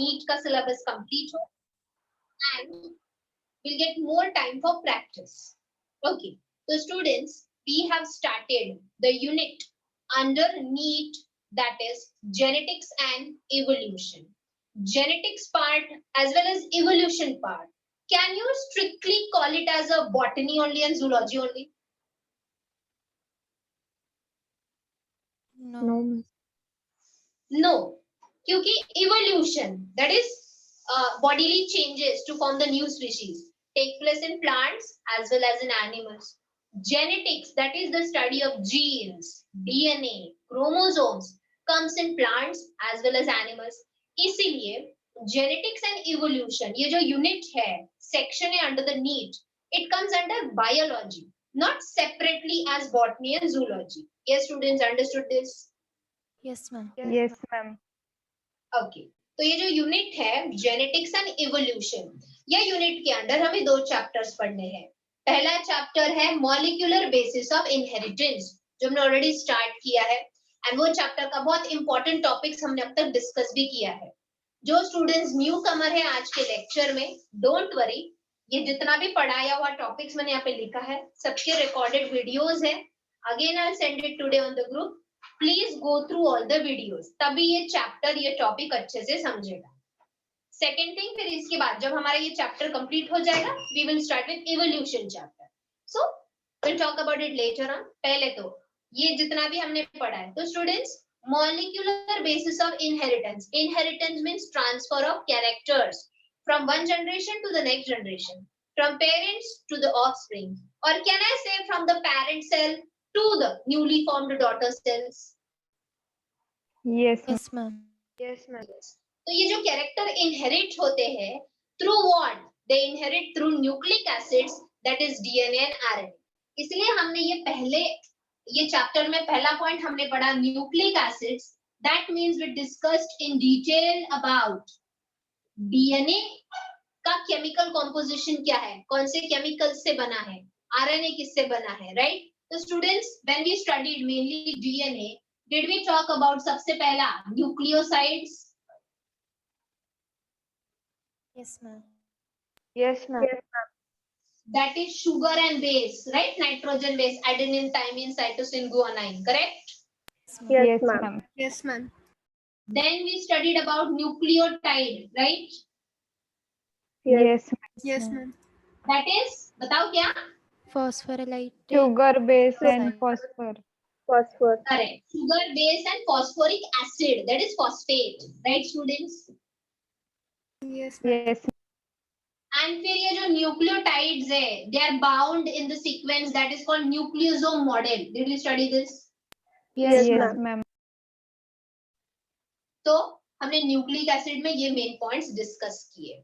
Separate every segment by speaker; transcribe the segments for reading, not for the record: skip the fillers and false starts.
Speaker 1: NEET का syllabus complete हो and we'll get more time for practice. Okay, so students, we have started the unit under NEET, that is genetics and evolution. Genetics part as well as evolution part. Can you strictly call it as a botany only and zoology only?
Speaker 2: No.
Speaker 1: No, क्योंकि evolution, that is bodily changes to form the new species, take place in plants as well as in animals. Genetics, that is the study of genes, DNA, chromosomes, comes in plants as well as animals. इसीलिए genetics and evolution, ये जो unit है, section है under the NEET, it comes under biology, not separately as botany and zoology. Yes, students, understood this?
Speaker 2: Yes, ma'am.
Speaker 3: Yes, ma'am.
Speaker 1: Okay, तो ये जो unit है genetics and evolution, ये unit के अंदर हमें दो चैप्टर्स पढ़ने हैं. पहला चैप्टर है मॉलिक्यूलर बेसिस ऑफ इनहेरिटेंस, जो हमने ऑलरेडी स्टार्ट किया है, एंड वो चैप्टर का बहुत इंपॉर्टेंट टॉपिक्स हमने अब तक डिस्कस भी किया है. जो स्टूडेंट्स न्यू कमर है आज के लेक्चर में, डोंट वरी, ये जितना भी पढ़ाया हुआ टॉपिक्स मैंने यहाँ पे लिखा है, सबके रिकॉर्डेड वीडियोस है. Again I send it today on the group. Please go through all the videos, तभी ये चैप्टर, ये टॉपिक अच्छे से समझेगा. सेकेंड थिंग, फिर इसके बाद जब हमारा ये चैप्टर कंप्लीट हो जाएगा, we will start with evolution chapter. So will talk about it later on. पहले तो ये जितना भी हमने पढ़ा है, तो students, molecular basis of inheritance. Inheritance means transfer of characters from one generation to the next generation, from parents to the offspring, और can I say from the parent cell to the newly formed daughter cells.
Speaker 3: Yes,
Speaker 2: Yes, ma'am.
Speaker 3: yes, ma'am.
Speaker 1: तो ये जो character inherit होते हैं, through what? They inherit through nucleic acids, that is DNA and RNA. इसलिए हमने ये पहले, ये चैप्टर में पहला पॉइंट हमने पढ़ा nucleic acids. That means we discussed in detail about DNA का केमिकल कॉम्पोजिशन क्या है, कौन से केमिकल से बना है, आरएनए किससे बना है, right? So students, when we studied mainly DNA, did we talk about सबसे पहला nucleosides?
Speaker 2: Yes, ma'am.
Speaker 3: Yes, ma'am.
Speaker 1: That is sugar and base, right? Nitrogen base, adenine, thymine, cytosine, guanine, correct?
Speaker 3: Yes, ma'am.
Speaker 2: Yes, ma'am.
Speaker 1: Then we studied about nucleotide, right?
Speaker 3: Yes,
Speaker 2: Yes, ma'am.
Speaker 1: That is, बताओ क्या?
Speaker 2: Phosphorylate.
Speaker 3: sugar base and
Speaker 2: Phosphate.
Speaker 3: phosphor.
Speaker 4: phosphor.
Speaker 1: Correct. Sugar base and phosphoric acid, that is phosphate, right students?
Speaker 2: Yes,
Speaker 3: Yes,
Speaker 1: And फिर ये जो nucleotides है, they are bound in the sequence that is called nucleosome model. Did we study this?
Speaker 3: yes,
Speaker 4: ma'am.
Speaker 3: ma'am.
Speaker 1: तो हमने nucleic acid में ये main points discuss किए.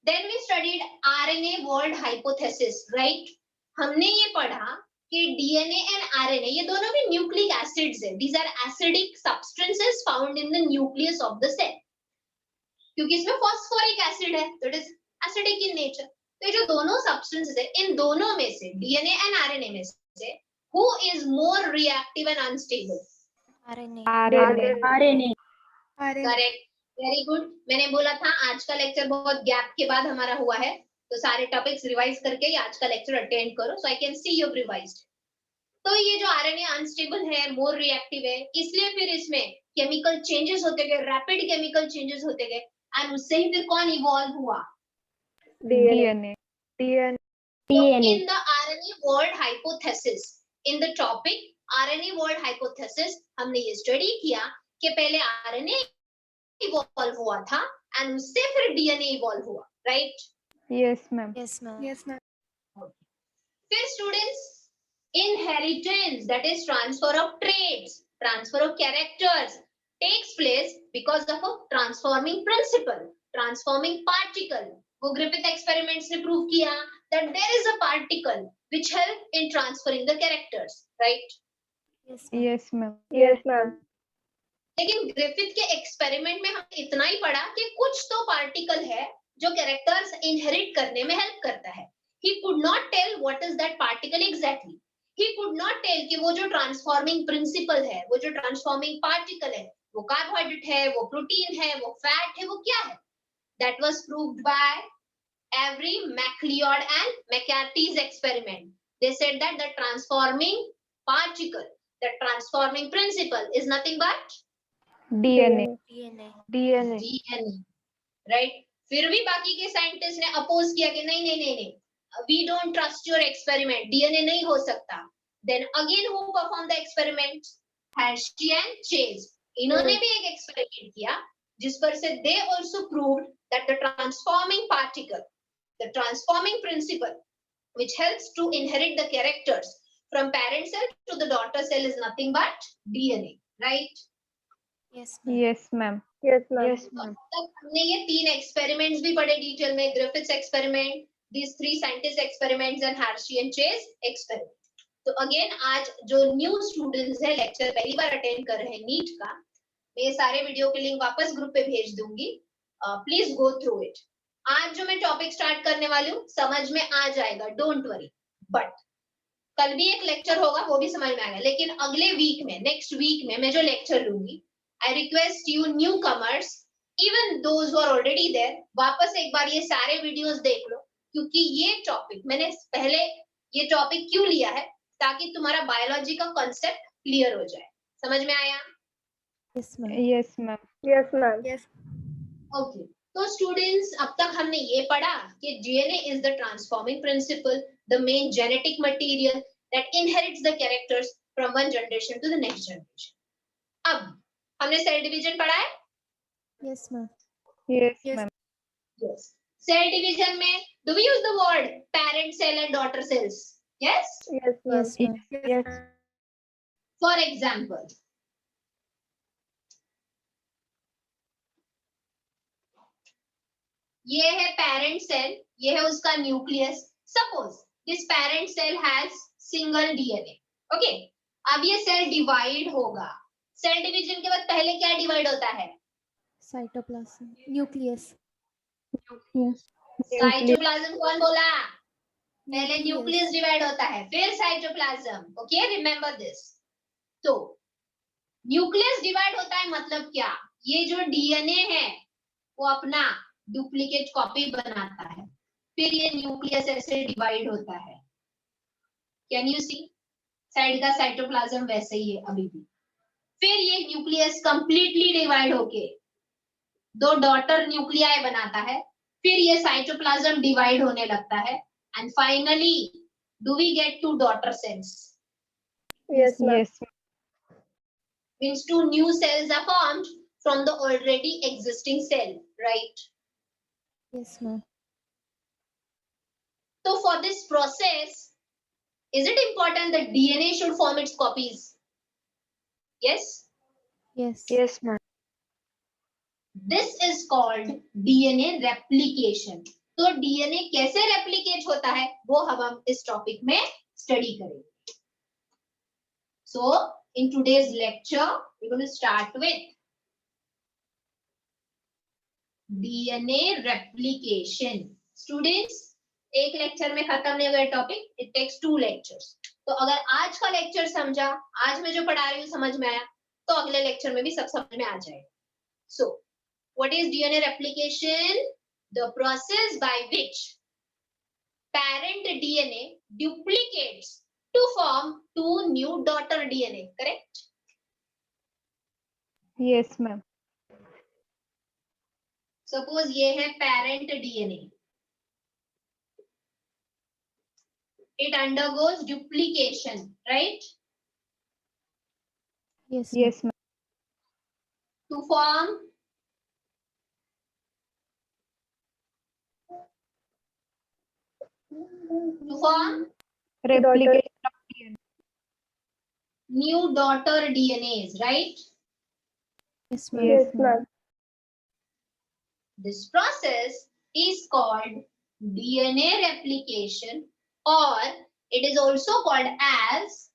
Speaker 1: Then we studied RNA world hypothesis, right? हमने ये पढ़ा कि डीएनए एंड आरएनए ये दोनों भी न्यूक्लिक एसिड्स है. These are acidic substances found in the nucleus of the cell. क्योंकि इसमें फॉस्फोरिक एसिड है, तो it is acidic in nature. तो ये जो दोनों सब्सटेंसेस है, इन दोनों में से, डीएनए एंड आरएनए में से, who is more reactive and unstable?
Speaker 2: RNA.
Speaker 3: RNA.
Speaker 4: RNA.
Speaker 1: Correct, very good. मैंने बोला था आज का लेक्चर बहुत गैप के बाद हमारा हुआ है, तो सारे टॉपिक्स रिवाइज करके ही आज का लेक्चर अटेंड करो, so I can see you revised. तो ये जो आरएनए अनस्टेबल है, मोर रिएक्टिव है, इसलिए फिर इसमें केमिकल चेंजेस होते गए, रैपिड केमिकल चेंजेस होते गए, एंड उससे ही फिर कौन इवॉल्व हुआ?
Speaker 3: DNA.
Speaker 4: DNA.
Speaker 1: So in the RNA world hypothesis, in the topic RNA world hypothesis, हमने ये स्टडी किया कि पहले RNA इवॉल्व हुआ था एंड उससे फिर DNA इवॉल्व हुआ, right?
Speaker 3: Yes, ma'am.
Speaker 2: Yes, ma'am.
Speaker 4: Yes, ma'am.
Speaker 1: फिर students, inheritance, that is transfer of traits, transfer of characters, takes place because of a transforming principle, transforming particle. वो Griffith experiments ने prove किया that there is a particle which help in transferring the characters, right?
Speaker 2: Yes, ma'am.
Speaker 3: Yes, ma'am.
Speaker 4: Yes, ma'am.
Speaker 1: लेकिन Griffith के experiment में हमने इतना ही पढ़ा कि कुछ तो पार्टिकल है जो कैरेक्टर्स इनहेरिट करने में हेल्प करता है. He could not tell what is that particle exactly. He could not tell कि वो जो ट्रांसफॉर्मिंग प्रिंसिपल है, वो जो ट्रांसफॉर्मिंग पार्टिकल है, वो कार्बोहाइड्रेट है, वो प्रोटीन है, वो फैट है, वो क्या है? That was proved bye Avery, MacLeod and McCarthy's experiment. They said that the transforming particle, the transforming principle is nothing but
Speaker 3: DNA.
Speaker 2: DNA.
Speaker 4: DNA.
Speaker 1: DNA, right? फिर भी बाकी के साइंटिस्ट ने अपोज किया कि नहीं नहीं नहीं नहीं, we don't trust your experiment, DNA नहीं हो सकता. Then again who performed the experiment? Hershey and Chase. इन्होंने भी एक एक्सपेरिमेंट किया जिस पर से they also proved that the transforming particle, the transforming principle which helps to inherit the characters from parent cell to the daughter cell is nothing but DNA, right?
Speaker 2: Yes, ma'am.
Speaker 3: Yes, ma'am.
Speaker 4: Yes, ma'am.
Speaker 3: Yes,
Speaker 1: तो
Speaker 3: ma'am.
Speaker 1: अब तक हमने ये 3 experiments भी पढ़े detail में, Griffiths experiment, these 3 scientist experiments and Hershey and Chase experiment. तो again आज जो न्यू स्टूडेंट्स है, लेक्चर पहली बार अटेंड कर रहे हैं नीट का, मैं ये सारे वीडियो के लिंक वापस ग्रुप पे भेज दूंगी, प्लीज गो थ्रू इट. आज जो मैं टॉपिक स्टार्ट करने वाली हूँ समझ में आ जाएगा, डोंट वरी. बट कल भी एक लेक्चर होगा, वो भी समझ में आएगा, लेकिन अगले वीक में, नेक्स्ट वीक में मैं जो लेक्चर लूंगी, I request you newcomers, even those who are already there, वापस एक बार ये सारे वीडियोस देख लो, क्योंकि ये टॉपिक मैंने पहले, ये टॉपिक क्यों लिया है, ताकि तुम्हारा बायोलॉजी का कॉन्सेप्ट क्लियर हो जाए. समझ में आया?
Speaker 2: Yes, ma'am.
Speaker 3: Yes, ma'am.
Speaker 4: Yes, ma'am.
Speaker 2: Yes.
Speaker 1: Okay. तो स्टूडेंट्स अब तक हमने ये पढ़ा कि DNA is the transforming principle, the main genetic material that inherits the characters from one generation to the next generation. अब हमने सेल डिवीजन पढ़ा है.
Speaker 2: Yes, ma'am.
Speaker 3: Yes,
Speaker 2: Yes.
Speaker 3: ma'am.
Speaker 1: Yes. Cell division में do we use the word parent cell and daughter cells? Yes.
Speaker 4: Yes, ma'am.
Speaker 2: Yes, ma'am.
Speaker 3: Yes.
Speaker 1: For example, ये है parent cell, ये है उसका nucleus. Suppose this parent cell has single DNA. Okay. अब ये cell divide होगा. Cell division के बाद पहले क्या डिवाइड होता है?
Speaker 2: Cytoplasm. Nucleus.
Speaker 3: Yes.
Speaker 1: साइटोप्लाज्म. कौन बोला? पहले
Speaker 2: Nucleus.
Speaker 1: न्यूक्लियस डिवाइड होता है, फिर साइटोप्लाज्म. Okay, remember this. तो न्यूक्लियस डिवाइड होता है मतलब क्या? ये जो डीएनए है वो अपना डुप्लीकेट कॉपी बनाता है, फिर ये न्यूक्लियस ऐसे डिवाइड होता है. Can you see? साइड का साइटोप्लाज्म वैसे ही है अभी भी. फिर ये न्यूक्लियस कंप्लीटली डिवाइड होके 2 डॉटर न्यूक्लियाई बनाता है, फिर ये साइटोप्लाज्म डिवाइड होने लगता है, and finally do we get 2 daughter cells?
Speaker 4: Yes, ma'am.
Speaker 3: Yes.
Speaker 1: Means 2 new cells are formed from the already existing cell, right?
Speaker 2: Yes, ma'am.
Speaker 1: So for this process, is it important that DNA should form its copies? Yes.
Speaker 2: Yes.
Speaker 4: Yes, ma'am.
Speaker 1: This is called DNA replication. तो DNA कैसे replicate होता है वो हम इस topic में study करेंगे. So in today's lecture, we're going to start with DNA replication. Students, एक लेक्चर में खत्म नहीं होगा टॉपिक, it takes 2 lectures. तो अगर आज का लेक्चर समझा, आज मैं जो पढ़ा रही हूँ समझ में आया, तो अगले लेक्चर में भी सब समझ में आ जाएगा. So, what is DNA replication? The process by which parent DNA duplicates to form 2 new daughter DNA, correct?
Speaker 3: Yes, ma'am.
Speaker 1: Suppose ये है parent DNA. It undergoes duplication, right?
Speaker 2: Yes, ma'am.
Speaker 3: Yes, ma'am.
Speaker 1: To form
Speaker 3: Replication of DNA.
Speaker 1: new daughter DNAs, right?
Speaker 2: Yes, ma'am.
Speaker 4: Yes, ma'am.
Speaker 1: This process is called DNA replication, or it is also called as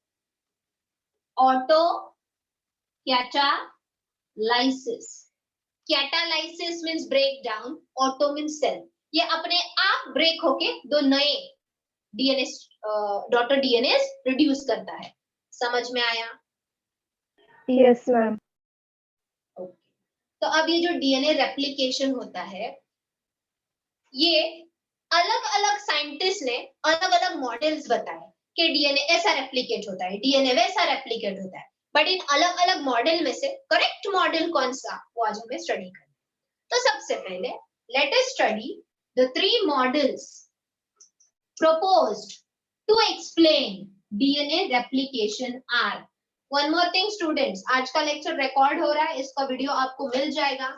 Speaker 1: autocatalysis. Catalysis means breakdown, auto means cell. ये अपने आप break होके 2 नए DNA daughter DNA produce करता है. समझ में आया?
Speaker 3: Yes, ma'am.
Speaker 1: तो अब ये जो डीएनए रेप्लिकेशन होता है, ये अलग अलग साइंटिस्ट ने अलग अलग मॉडल्स बताए कि डीएनए ऐसा रेप्लिकेट होता है, डीएनए वैसा रेप्लिकेट होता है, बट इन अलग अलग मॉडल में से करेक्ट मॉडल कौन सा, वो आज हमें स्टडी करना। तो सबसे पहले let us study the 3 models proposed to explain DNA replication are. One more thing students, आज का लेक्चर रिकॉर्ड हो रहा है, इसका वीडियो आपको मिल जाएगा,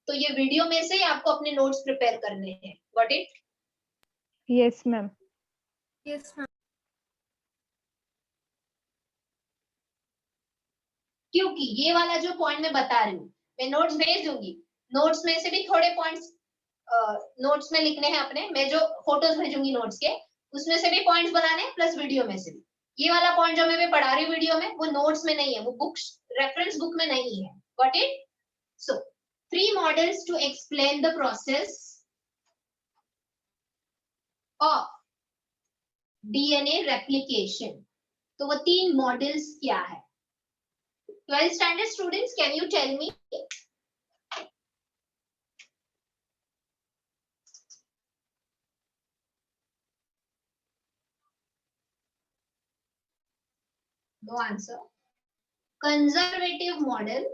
Speaker 1: तो ये वीडियो में से ही आपको अपने नोट्स प्रिपेयर करने हैं। Got it?
Speaker 3: Yes, ma'am.
Speaker 2: Yes, ma'am.
Speaker 1: क्योंकि ये वाला जो पॉइंट मैं बता रही हूँ, मैं नोट्स भेज दूंगी, नोट्स में से भी थोड़े पॉइंट्स नोट्स में लिखने हैं अपने, मैं जो फोटोज भेजूंगी नोट्स के, उसमें से भी पॉइंट्स बनाने प्लस वीडियो में से भी। ये वाला पॉइंट जो मैं पढ़ा रही हूँ वीडियो में, वो नोट्स में नहीं है, वो बुक्स रेफरेंस बुक में नहीं है। Got it? So 3 models to explain the process of DNA replication. तो वो 3 मॉडल्स क्या है? 12th standard students, can you tell me? No answer. Conservative model,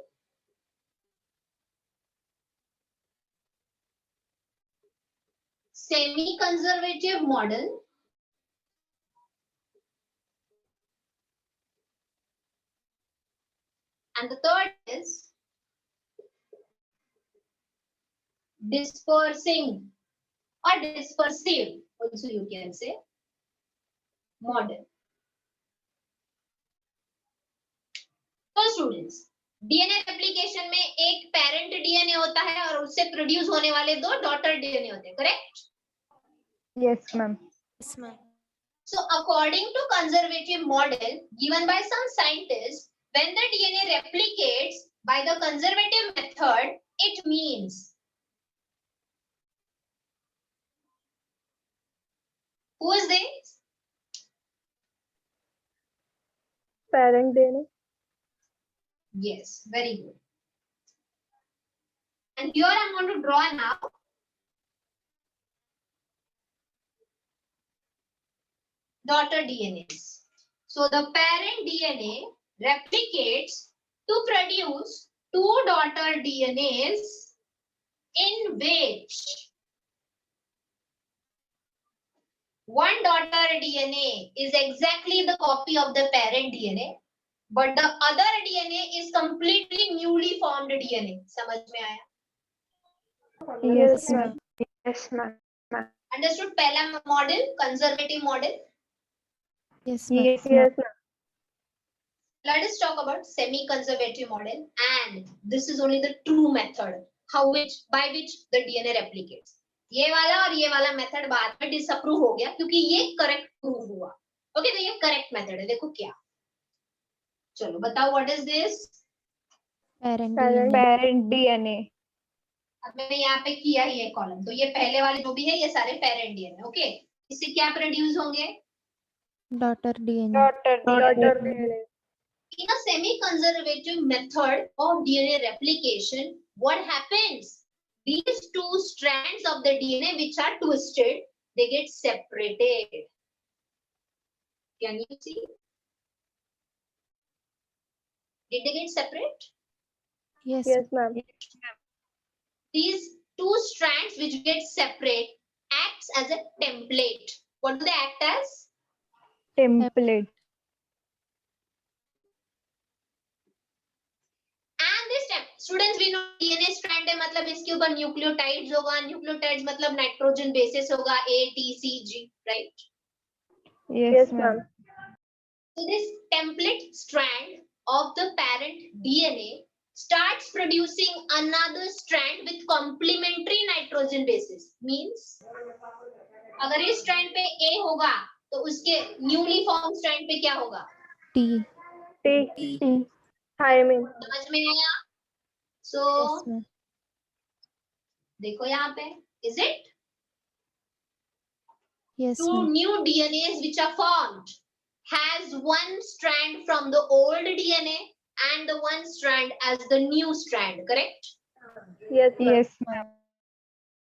Speaker 1: semi-conservative model, and the third is dispersing or dispersive, also you can say, model. तो students, DNA replication में एक parent DNA होता है और उससे produce होने वाले 2 daughter DNA होते हैं, correct?
Speaker 3: Yes, ma'am.
Speaker 2: Yes, ma'am.
Speaker 1: So according to conservative model given by some scientists, when the DNA replicates by the conservative method, it means who is this?
Speaker 4: Parent DNA.
Speaker 1: Yes, very good. And here I'm going to draw now daughter DNAs. So the parent DNA replicates to produce 2 daughter DNAs in which one daughter DNA is exactly the copy of the parent DNA, but the other DNA is completely newly formed DNA. समझ में आया?
Speaker 3: Yes, ma'am. Yes, ma'am.
Speaker 1: Understood? पहला model conservative model.
Speaker 2: Yes, ma'am.
Speaker 3: Yes, ma'am.
Speaker 4: Yes, ma'am.
Speaker 1: Let us talk about semi-conservative model, and this is only the true method by which the DNA replicates. ये वाला और ये वाला method बाद में disapprove हो गया क्योंकि ये करेक्ट प्रूव हुआ. ओके, तो ये करेक्ट मेथड है. देखो क्या, चलो बताओ what is this.
Speaker 2: Parent
Speaker 4: Parent.
Speaker 2: DNA.
Speaker 3: Parent DNA.
Speaker 1: अब मैंने यहाँ पे किया ही है कॉलम, तो ये पहले वाले जो भी है ये सारे पेरेंट डीएनए. ओके, इससे क्या प्रोड्यूस होंगे?
Speaker 2: Daughter DNA.
Speaker 4: Daughter DNA.
Speaker 1: In a semi-conservative method of DNA replication, what happens? These 2 strands of the DNA which are twisted, they get separated. Can you see? Did they get separate?
Speaker 2: Yes.
Speaker 4: Yes, ma'am.
Speaker 1: These 2 strands which get separate acts as a template. What do they act as?
Speaker 3: Template.
Speaker 1: And this time, students, we know DNA strand है मतलब इसके ऊपर nucleotides होगा. Nucleotides मतलब nitrogen bases होगा A, T, C, G, right?
Speaker 3: Yes,
Speaker 4: Yes,
Speaker 3: ma'am.
Speaker 4: ma'am.
Speaker 1: So this template strand of the parent DNA starts producing another strand with complementary nitrogen basis. Means अगर इस strand पे A होगा तो उसके newly formed strand पे क्या होगा?
Speaker 2: T.
Speaker 4: T. Thymine.
Speaker 1: समझ में आया? So
Speaker 2: Yes, ma'am.
Speaker 1: देखो यहाँ पे, is it?
Speaker 2: Yes,
Speaker 1: 2
Speaker 2: ma'am.
Speaker 1: new DNAs which are formed has one strand from the old DNA and the one strand as the new strand, correct?
Speaker 4: Yes, ma'am.
Speaker 3: Yes, ma'am.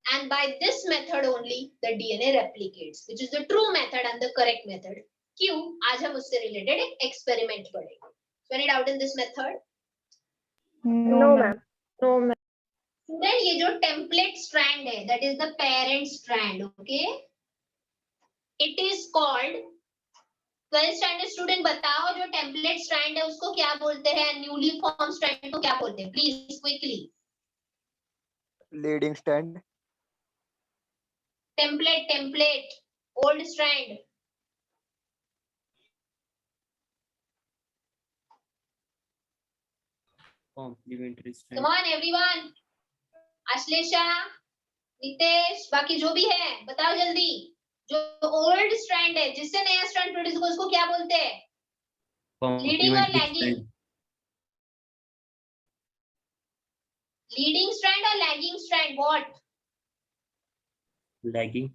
Speaker 1: And by this method only the DNA replicates, which is the true method and the correct method. क्यों? आज हम उससे related एक experiment पढ़ेंगे. So any doubt in this method?
Speaker 4: No, ma'am. No, ma'am.
Speaker 1: Then ये जो template strand है, that is the parent strand, okay? It is called 12th standard student बताओ जो template strand है उसको क्या बोलते हैं, newly formed strand को क्या बोलते हैं, please quickly.
Speaker 5: Leading strand.
Speaker 1: Template, old strand.
Speaker 6: Complementary strand.
Speaker 1: Come on everyone. Ashlesha, Nitesh, बाकी जो भी है बताओ जल्दी. जो ओल्ड स्ट्रैंड है जिससे नया स्ट्रैंड प्रोड्यूस होगा उसको क्या बोलते हैं? लीडिंग और
Speaker 6: Complementary
Speaker 1: lagging?
Speaker 6: strand.
Speaker 1: Leading strand और lagging strand, what?
Speaker 6: Lagging.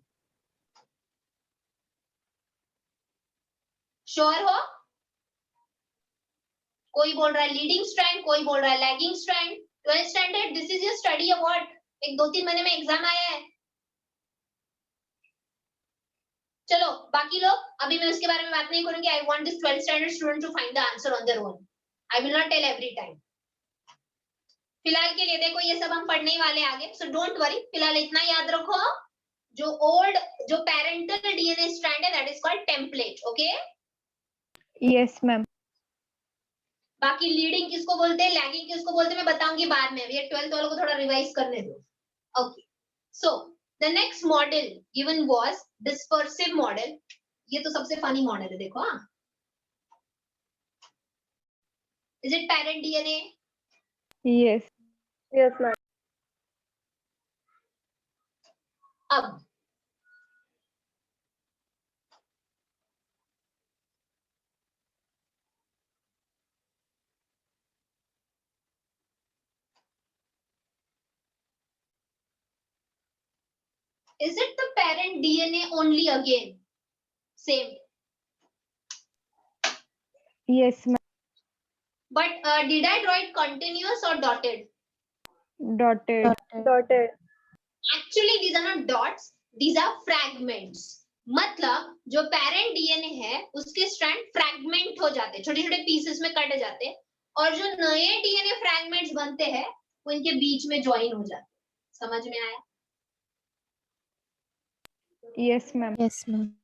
Speaker 1: Sure हो? कोई बोल रहा है लीडिंग स्ट्रैंड, कोई बोल रहा है lagging strand. 12th standard, this is your study award. एक 2-3 महीने में एग्जाम आया है. चलो बाकी लोग, अभी मैं उसके बारे में बात नहीं करूंगी. I want this 12th standard student to find the answer on their own. I will not tell every time. फिलहाल के लिए देखो ये सब हम पढ़ने ही वाले आगे, सो डोंट वरी. फिलहाल इतना याद रखो, जो ओल्ड जो पेरेंटल डीएनए स्ट्रैंड है that is called template, okay?
Speaker 3: Yes, ma'am.
Speaker 1: बाकी लीडिंग किसको बोलते हैं, लैगिंग किसको बोलते हैं, मैं बताऊंगी बाद में. ये 12th वालों को थोड़ा रिवाइज करने दो. Okay, so the next model given was dispersive model. ये तो सबसे फनी मॉडल है, देखो. हाँ, is it parent DNA?
Speaker 3: Yes.
Speaker 4: Yes, ma'am.
Speaker 1: अब is it the parent DNA only again? Same.
Speaker 3: Yes, ma'am.
Speaker 1: But did I draw it continuous or dotted?
Speaker 3: Dotted.
Speaker 4: Dotted.
Speaker 1: Actually, these are not dots. These are fragments. मतलब जो parent DNA है उसके strand fragment हो जाते हैं, छोटे छोटे pieces में कट जाते हैं, और जो नए डीएनए फ्रैगमेंट्स बनते हैं वो इनके बीच में ज्वाइन हो जाते हैं. समझ में आया?
Speaker 3: Yes, ma'am.
Speaker 2: Yes, ma'am.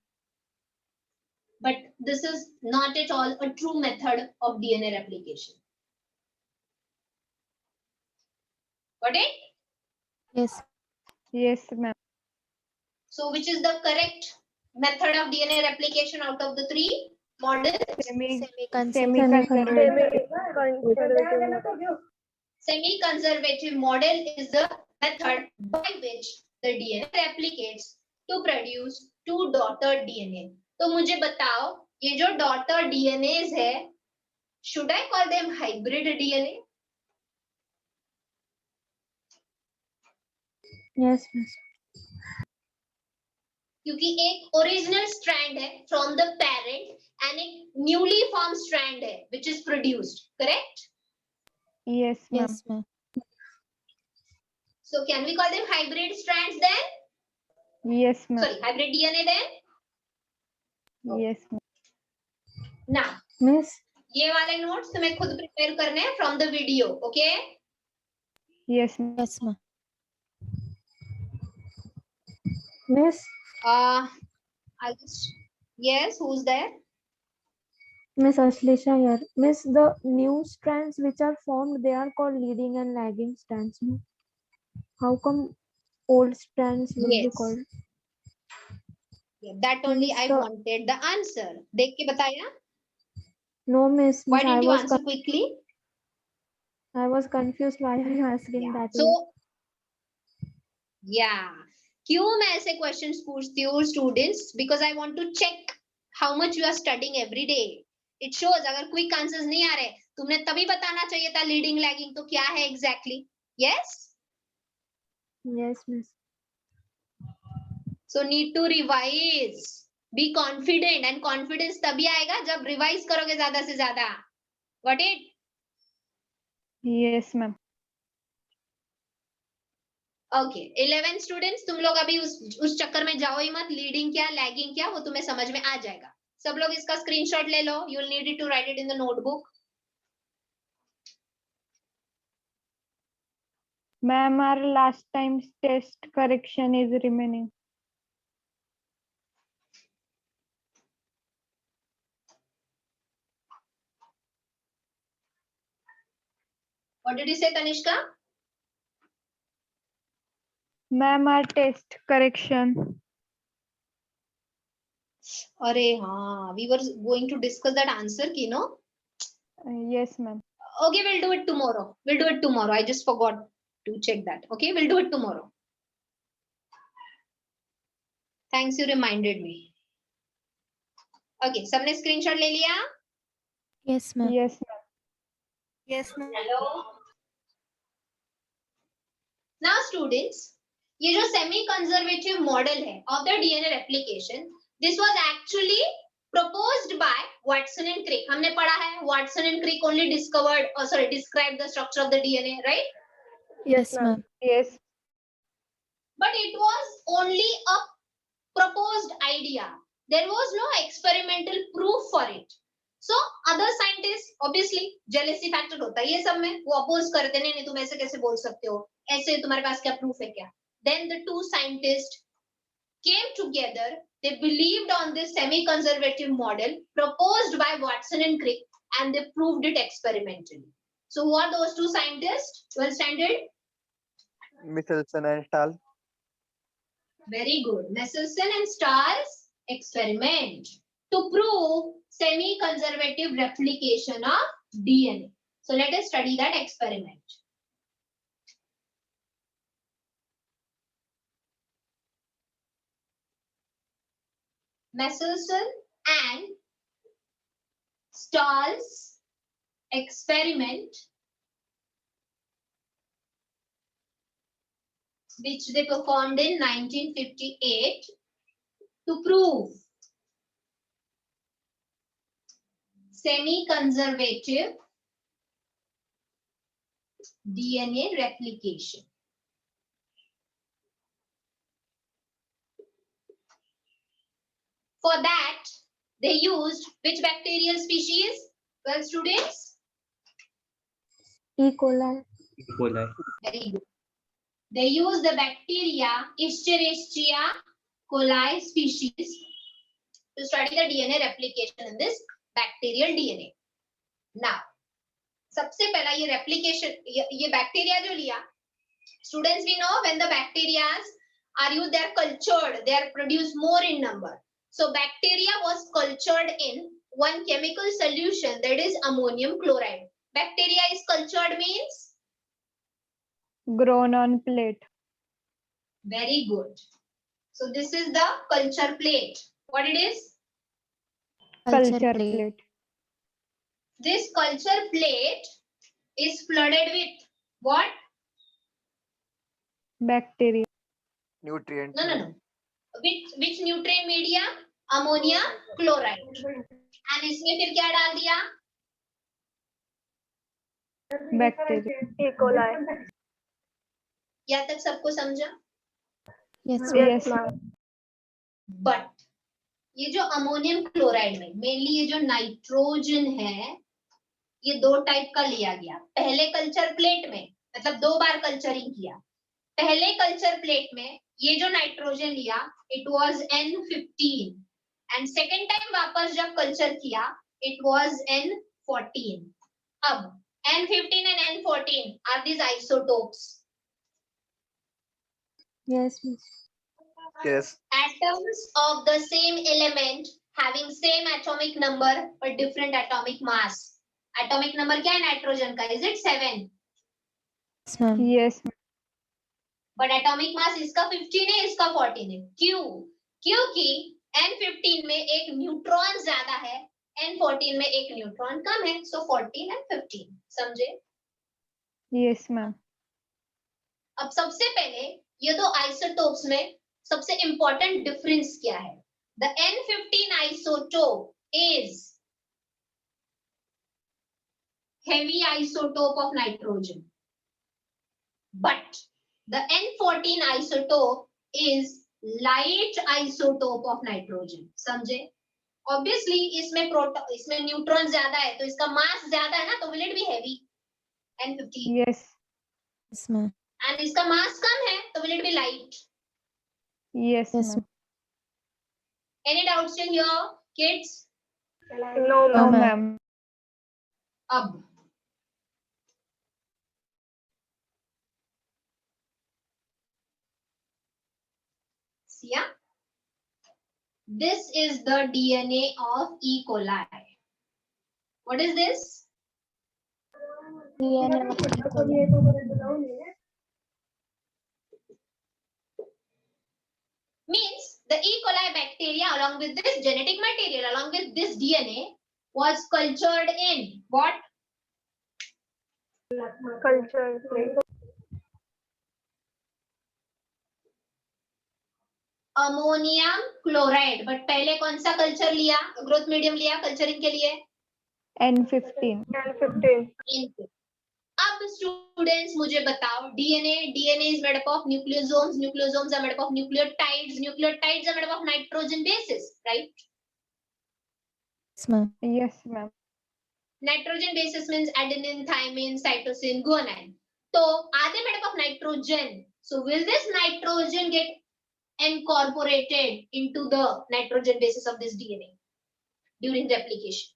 Speaker 1: But this is not at all a true method of DNA replication. Got it?
Speaker 2: Yes.
Speaker 3: Yes, ma'am.
Speaker 1: So which is the correct method of DNA replication out of the 3 models?
Speaker 3: Semi-conservative.
Speaker 1: Semi-conservative model is the method by which the DNA replicates to produce 2 daughter DNA. तो मुझे बताओ ये जो daughter DNAs है, should I call them hybrid DNA?
Speaker 2: Yes, miss.
Speaker 1: क्योंकि एक original strand है from the parent and एक न्यूली फॉर्म स्ट्रैंड है which is produced, correct?
Speaker 3: Yes, ma'am.
Speaker 2: Yes, ma'am.
Speaker 1: So can we call them hybrid strands then?
Speaker 3: Yes, ma'am.
Speaker 1: Sorry, hybrid DNA then?
Speaker 3: Yes, ma'am.
Speaker 1: Now,
Speaker 2: Miss.
Speaker 1: ये वाले notes तुम्हें खुद prepare करने हैं from the video, okay?
Speaker 3: Yes, ma'am.
Speaker 2: Yes, ma'am. Miss.
Speaker 1: I'll just, yes, who's there?
Speaker 2: Miss Ashlisha here. Miss, the new strands which are formed, they are called leading and lagging strands. No? How come old strands will be
Speaker 1: Yes.
Speaker 2: called?
Speaker 1: Yeah, that only
Speaker 2: Miss,
Speaker 1: I
Speaker 2: the-
Speaker 1: wanted the answer. देख के बताया?
Speaker 2: No, miss.
Speaker 1: Why
Speaker 2: Miss,
Speaker 1: didn't you answer quickly?
Speaker 2: I was confused why are you asking
Speaker 1: Yeah.
Speaker 2: that
Speaker 1: So,
Speaker 2: way?
Speaker 1: yeah. क्यों मैं ऐसे questions पूछती हूँ students? Because I want to check how much you are studying every day. It shows अगर quick answers नहीं आ रहे तुमने तभी बताना चाहिए था लीडिंग लैगिंग तो क्या है exactly. Yes,
Speaker 2: Yes, miss.
Speaker 1: So need to revise, be confident, and confidence तभी आएगा जब रिवाइज करोगे ज्यादा से ज्यादा. Got it?
Speaker 3: Yes, ma'am.
Speaker 1: Okay 11 students, तुम लोग अभी उस चक्कर में जाओ ही मत, लीडिंग क्या लैगिंग क्या वो तुम्हें समझ में आ जाएगा। सब लोग इसका स्क्रीनशॉट ले लो, you will need it to write it in the notebook.
Speaker 3: Ma'am, our last time's test correction is remaining.
Speaker 1: What did you say Tanishka?
Speaker 3: Ma'am, our test correction.
Speaker 1: अरे हाँ, we were going to discuss that answer key, no?
Speaker 3: Yes, ma'am.
Speaker 1: Okay, we'll do it tomorrow. We'll do it tomorrow. I just forgot to check that. Okay, we'll do it tomorrow. Thanks, you reminded me. Okay, सबने screenshot ले लिया?
Speaker 2: Yes, ma'am.
Speaker 3: Yes, ma'am.
Speaker 4: Yes, ma'am.
Speaker 1: Hello. Now students, ये जो semi conservative model है of the DNA replication, this was actually proposed by Watson and Crick. हमने पढ़ा है Watson and Crick only described the structure of the DNA, right?
Speaker 2: Yes, ma'am.
Speaker 3: Yes.
Speaker 1: But it was only a proposed idea. There was no experimental proof for it. So other scientists, obviously jealousy factor होता है ये सब में, वो oppose करते नहीं, तुम ऐसे कैसे बोल सकते हो, ऐसे तुम्हारे पास क्या proof है क्या? Then the two scientists came together. They believed on this semi-conservative model proposed by Watson and Crick, and they proved it experimentally. So who are those two scientists? 12th standard?
Speaker 5: Michelson and Stahl.
Speaker 1: Very good. Michelson and Stahl's experiment to prove semi-conservative replication of DNA. So let us study that experiment. Michelson and Stahl's experiment, which they performed in 1958 to prove semi-conservative DNA replication. For that, they used which bacterial species? Well, students?
Speaker 2: E. coli.
Speaker 6: E. coli.
Speaker 1: Very good. They used the bacteria Escherichia coli species to study the DNA replication in this bacterial DNA. Now, सबसे पहला ये replication, ये bacteria जो लिया, students, we know when the bacteria are used, they are cultured, they are produced more in number. So bacteria was cultured in one chemical solution, that is ammonium chloride. Bacteria is cultured means?
Speaker 3: Grown on plate.
Speaker 1: Very good. So this is the culture plate. What it is?
Speaker 3: Culture plate.
Speaker 1: This culture plate is flooded with what?
Speaker 3: Bacteria.
Speaker 5: Nutrient.
Speaker 1: No. Which nutrient media? Ammonia chloride. And इसमें फिर क्या डाल दिया?
Speaker 3: Bacteria.
Speaker 4: E. coli.
Speaker 1: यहाँ तक सबको समझा?
Speaker 2: Yes,
Speaker 3: Yes.
Speaker 4: ma'am.
Speaker 1: But ये जो अमोनियम क्लोराइड में मेनली ये जो नाइट्रोजन है, ये दो टाइप का लिया गया। पहले कल्चर प्लेट में, मतलब 2 बार कल्चरिंग किया। पहले कल्चर प्लेट में ये जो नाइट्रोजन लिया, it was N15, and second time वापस जब कल्चर किया, इट वाज N14. अब N15 and N14 are these isotopes?
Speaker 2: yes, miss.
Speaker 5: Yes.
Speaker 1: Atoms of the same element having same atomic number but different atomic mass. Atomic number क्या है nitrogen का? Is it 7?
Speaker 2: Yes, ma'am.
Speaker 3: Yes.
Speaker 1: But atomic mass इसका 15 है, इसका 14 है. क्यों? क्योंकि N15 में एक न्यूट्रॉन ज्यादा है, N14 में एक न्यूट्रॉन कम है. So 14 and 15. समझे?
Speaker 3: Yes, ma'am.
Speaker 1: अब सबसे पहले ये दो आइसोटोप्स में सबसे इंपॉर्टेंट डिफरेंस क्या है? The N15 isotope is heavy isotope of nitrogen, but The N14 isotope is light isotope of nitrogen. समझे? Obviously इसमें न्यूट्रॉन ज्यादा है तो इसका मास ज्यादा है ना, तो will it be heavy? N15.
Speaker 3: Yes.
Speaker 2: Yes, ma'am.
Speaker 1: And इसका मास कम है तो will it be light?
Speaker 3: Yes,
Speaker 2: Yes,
Speaker 3: ma'am.
Speaker 1: Any doubts still here, kids?
Speaker 4: No,
Speaker 3: No,
Speaker 2: ma'am.
Speaker 3: ma'am.
Speaker 1: अब see, yeah? This is the DNA of E. coli. What is this? Means the E. coli bacteria along with this genetic material, along with this DNA was cultured in what?
Speaker 4: culture plate.
Speaker 1: Ammonium chloride. But पहले कौन सा culture लिया, growth medium लिया culturing के लिए?
Speaker 3: N15.
Speaker 4: N15.
Speaker 1: अब students मुझे बताओ, DNA is made up of nucleosomes are made up of nucleotides are made up of nitrogen bases, right?
Speaker 2: Yes, ma'am.
Speaker 3: Yes, ma'am.
Speaker 1: Nitrogen bases means adenine, thymine, cytosine, guanine. तो are they made up of nitrogen? So will this nitrogen get incorporated into the nitrogen basis of this DNA during replication?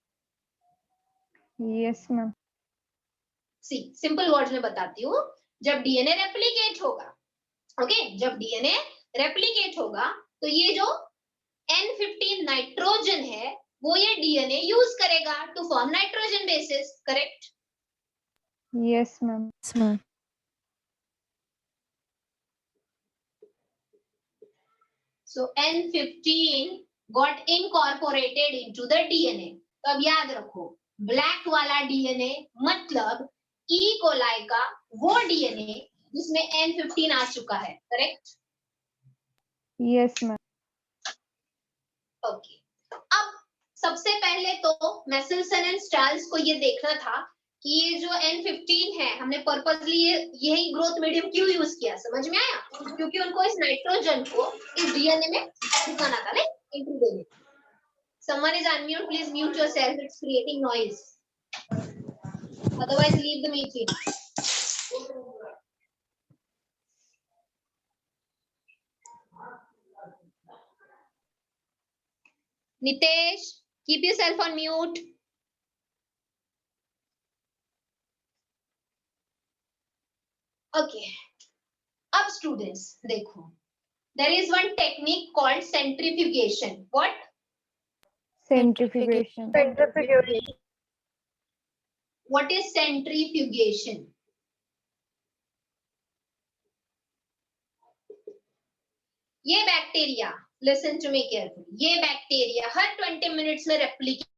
Speaker 3: Yes, ma'am.
Speaker 1: See simple words में बताती हूँ. जब DNA replicate होगा, okay, जब DNA replicate होगा तो ये जो N15 नाइट्रोजन है वो ये डीएनए यूज करेगा to form nitrogen bases, correct?
Speaker 3: Yes, ma'am.
Speaker 2: Yes, ma'am.
Speaker 1: So N15 got incorporated into the DNA. तो अब याद रखो, ब्लैक वाला डीएनए मतलब ई कोलाई का वो डीएनए जिसमें N15 आ चुका है, करेक्ट?
Speaker 3: Yes, ma'am.
Speaker 1: ओके. अब सबसे पहले तो मेसेल्सन एंड स्टाल्स को ये देखना था कि ये जो N15 है हमने पर्पसली यही ग्रोथ मीडियम क्यों यूज किया, समझ में आया? क्योंकि उनको इस नाइट्रोजन को इस डीएनए में ढुकाना था, लाइक एंट्री देने. Someone is unmute, please mute yourself, it's creating noise. Otherwise leave the meeting. Nitesh, keep yourself on mute. Okay. अब students देखो, there is one technique called centrifugation. What?
Speaker 3: Centrifugation.
Speaker 4: Centrifugation.
Speaker 1: What is centrifugation? ये bacteria, listen to me carefully, ये bacteria हर 20 minutes में replicate